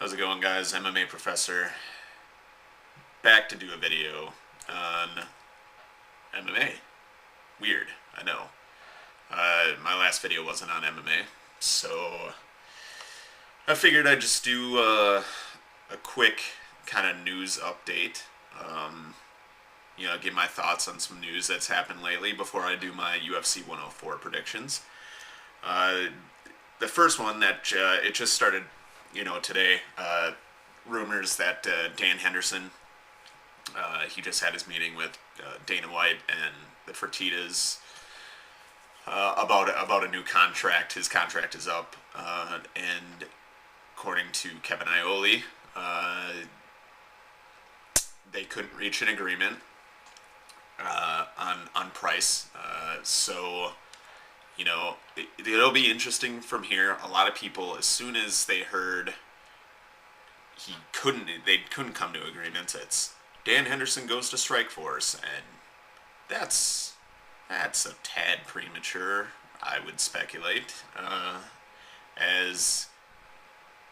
How's it going, guys? MMA Professor. Back to do a video on MMA. Weird, I know. My last video wasn't on MMA, so I figured I'd just do a quick kind of news update. Give my thoughts on some news that's happened lately before I do my UFC 104 predictions. The first one that it just started, today. Rumors that Dan Henderson, he just had his meeting with Dana White and the Fertittas about a new contract. His contract is up, and according to Kevin Iole, they couldn't reach an agreement on price. It'll be interesting from here. A lot of people, as soon as they heard they couldn't come to agreements. It's Dan Henderson goes to Strikeforce, and that's a tad premature, I would speculate. As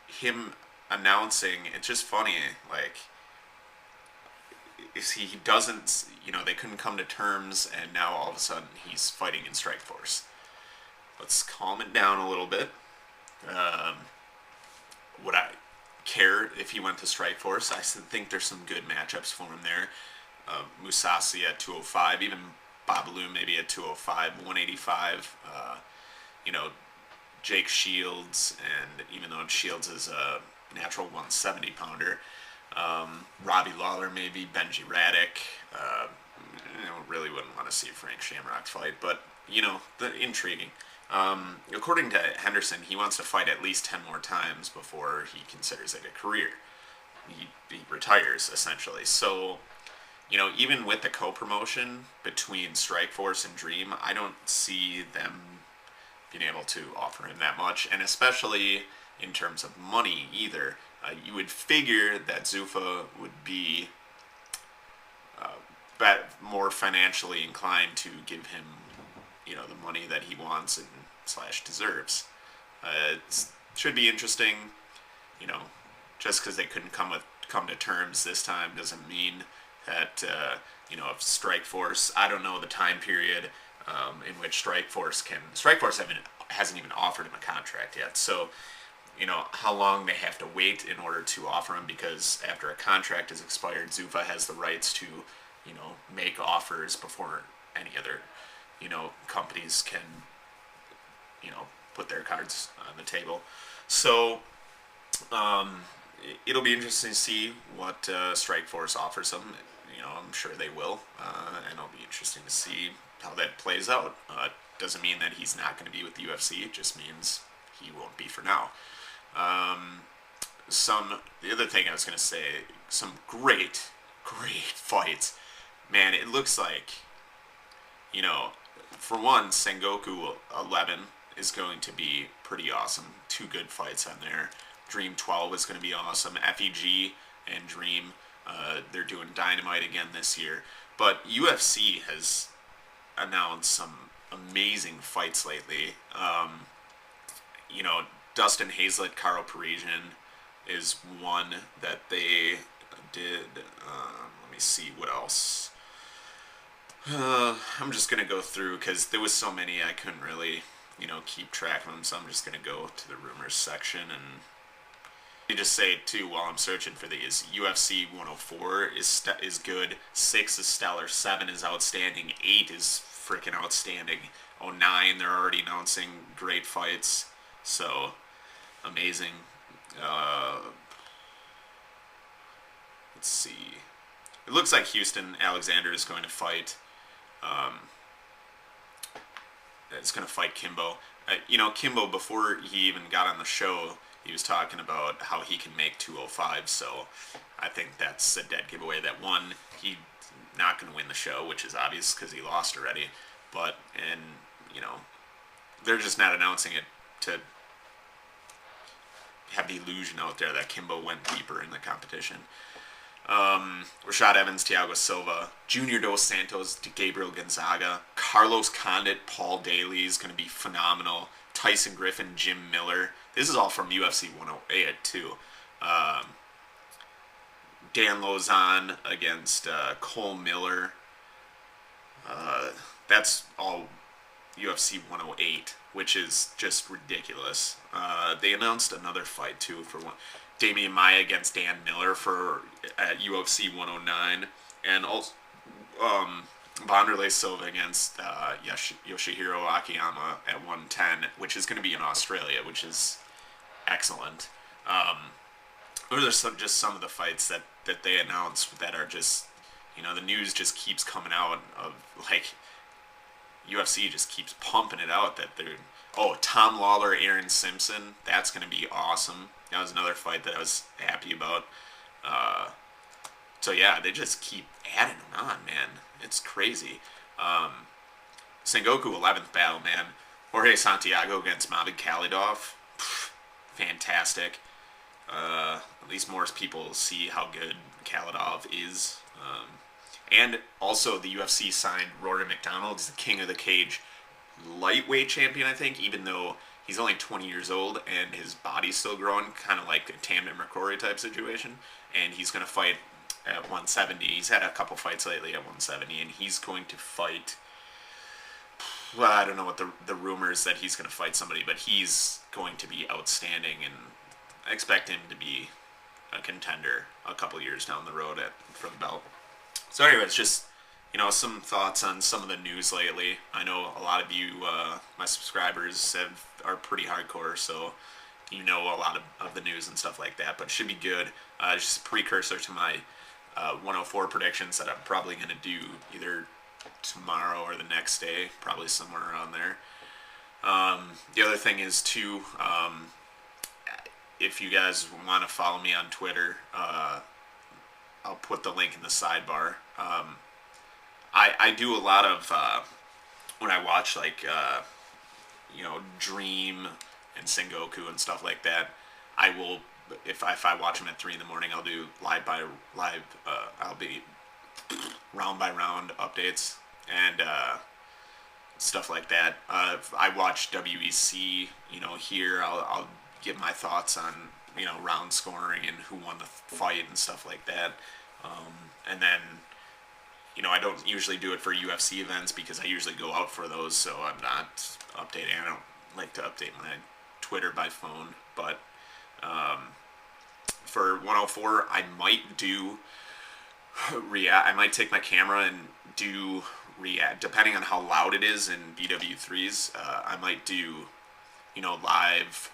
him announcing, it's just funny. Like, he doesn't, they couldn't come to terms, and now all of a sudden he's fighting in Strikeforce. Let's calm it down a little bit. Would I care if he went to Strikeforce? I think there's some good matchups for him there. Musasi at 205, even Babalu maybe at 205, 185. Jake Shields, and even though Shields is a natural 170 pounder, Robbie Lawler maybe, Benji Raddick. Really wouldn't want to see Frank Shamrock fight, but intriguing. According to Henderson, he wants to fight at least 10 more times before he considers it a career. He retires, essentially. So, even with the co-promotion between Strikeforce and Dream, I don't see them being able to offer him that much, and especially in terms of money either. You would figure that Zuffa would be more financially inclined to give him the money that he wants and / deserves. It should be interesting. Just because they couldn't come to terms this time doesn't mean that if Strikeforce, I don't know the time period in which Strikeforce hasn't even offered him a contract yet. So how long they have to wait in order to offer him, because after a contract is expired, Zuffa has the rights to make offers before any other companies can put their cards on the table. So it'll be interesting to see what Strikeforce offers them. I'm sure they will, and it'll be interesting to see how that plays out. Doesn't mean that he's not going to be with the UFC. It just means he won't be for now. The other thing I was going to say, some great fights. Man, it looks like, for one, Sengoku 11 is going to be pretty awesome. 2 good fights on there. Dream 12 is going to be awesome. FEG and Dream, they're doing Dynamite again this year. But UFC has announced some amazing fights lately. Dustin Hazlett, Karo Parisian is one that they did. Let me see what else. I'm just going to go through because there was so many I couldn't really, keep track of them. So I'm just going to go to the rumors section, and you just say too while I'm searching for these. UFC 104 is good. 6 is stellar. 7 is outstanding. 8 is freaking outstanding. 09, they're already announcing great fights. So amazing. Let's see. It looks like Houston Alexander is going to fight. It's going to fight Kimbo. Kimbo, before he even got on the show, he was talking about how he can make 205. So I think that's a dead giveaway. That one, he's not going to win the show, which is obvious because he lost already. But, they're just not announcing it to have the illusion out there that Kimbo went deeper in the competition. Rashad Evans, Thiago Silva, Junior Dos Santos, Gabriel Gonzaga, Carlos Condit, Paul Daly is going to be phenomenal. Tyson Griffin, Jim Miller. This is all from UFC 108 too. Dan Lozon against Cole Miller. That's all UFC 108, which is just ridiculous. They announced another fight too for one. Damian Maia against Dan Miller for at UFC 109, and also Wanderlei Silva against Yoshihiro Akiyama at 110, which is going to be in Australia, which is excellent. Those are just some of the fights that they announced that are just, the news just keeps coming out of, like, UFC just keeps pumping it out that they're, Tom Lawler, Aaron Simpson, that's going to be awesome. That was another fight that I was happy about. So yeah, they just keep adding them on, man. It's crazy. Sengoku 11th battle, man. Jorge Santiago against Mavid Khalidov. Fantastic. At least more people see how good Khalidov is. And also the UFC signed Rory McDonald. He's the King of the Cage lightweight champion, I think, even though he's only 20 years old and his body's still growing, kind of like a Tamden McCrory type situation. And he's going to fight at 170. He's had a couple fights lately at 170, and he's going to fight. Well, I don't know what the rumors that he's going to fight somebody, but he's going to be outstanding, and I expect him to be a contender a couple years down the road for the belt. So anyways, just, some thoughts on some of the news lately. I know a lot of you, my subscribers, are pretty hardcore, so you know a lot of the news and stuff like that, but it should be good. It's just a precursor to my 104 predictions that I'm probably going to do either tomorrow or the next day, probably somewhere around there. The other thing is, too, if you guys want to follow me on Twitter, I'll put the link in the sidebar. I do a lot of, when I watch, like, Dream and Sengoku and stuff like that, I will, if I watch them at 3 in the morning, I'll do I'll be round by round updates and stuff like that. If I watch WEC, here, I'll give my thoughts on, round scoring and who won the fight and stuff like that. And then, I don't usually do it for UFC events because I usually go out for those, so I'm not updating. I don't like to update my Twitter by phone, but for 104, I might do I might take my camera and do react, depending on how loud it is in BW3s. I might do, live,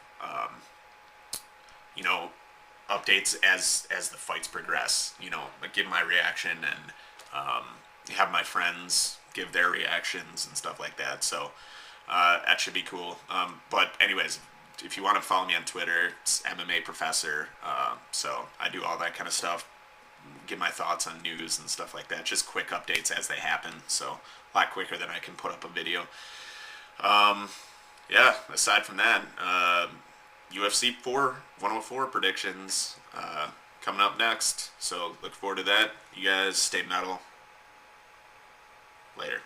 updates as the fights progress. Like give my reaction and have my friends give their reactions and stuff like that. So that should be cool. But anyways, if you want to follow me on Twitter, it's MMA Professor. So I do all that kind of stuff. Give my thoughts on news and stuff like that. Just quick updates as they happen. So a lot quicker than I can put up a video. Yeah, aside from that, UFC 104 predictions coming up next. So look forward to that. You guys stay metal. Later.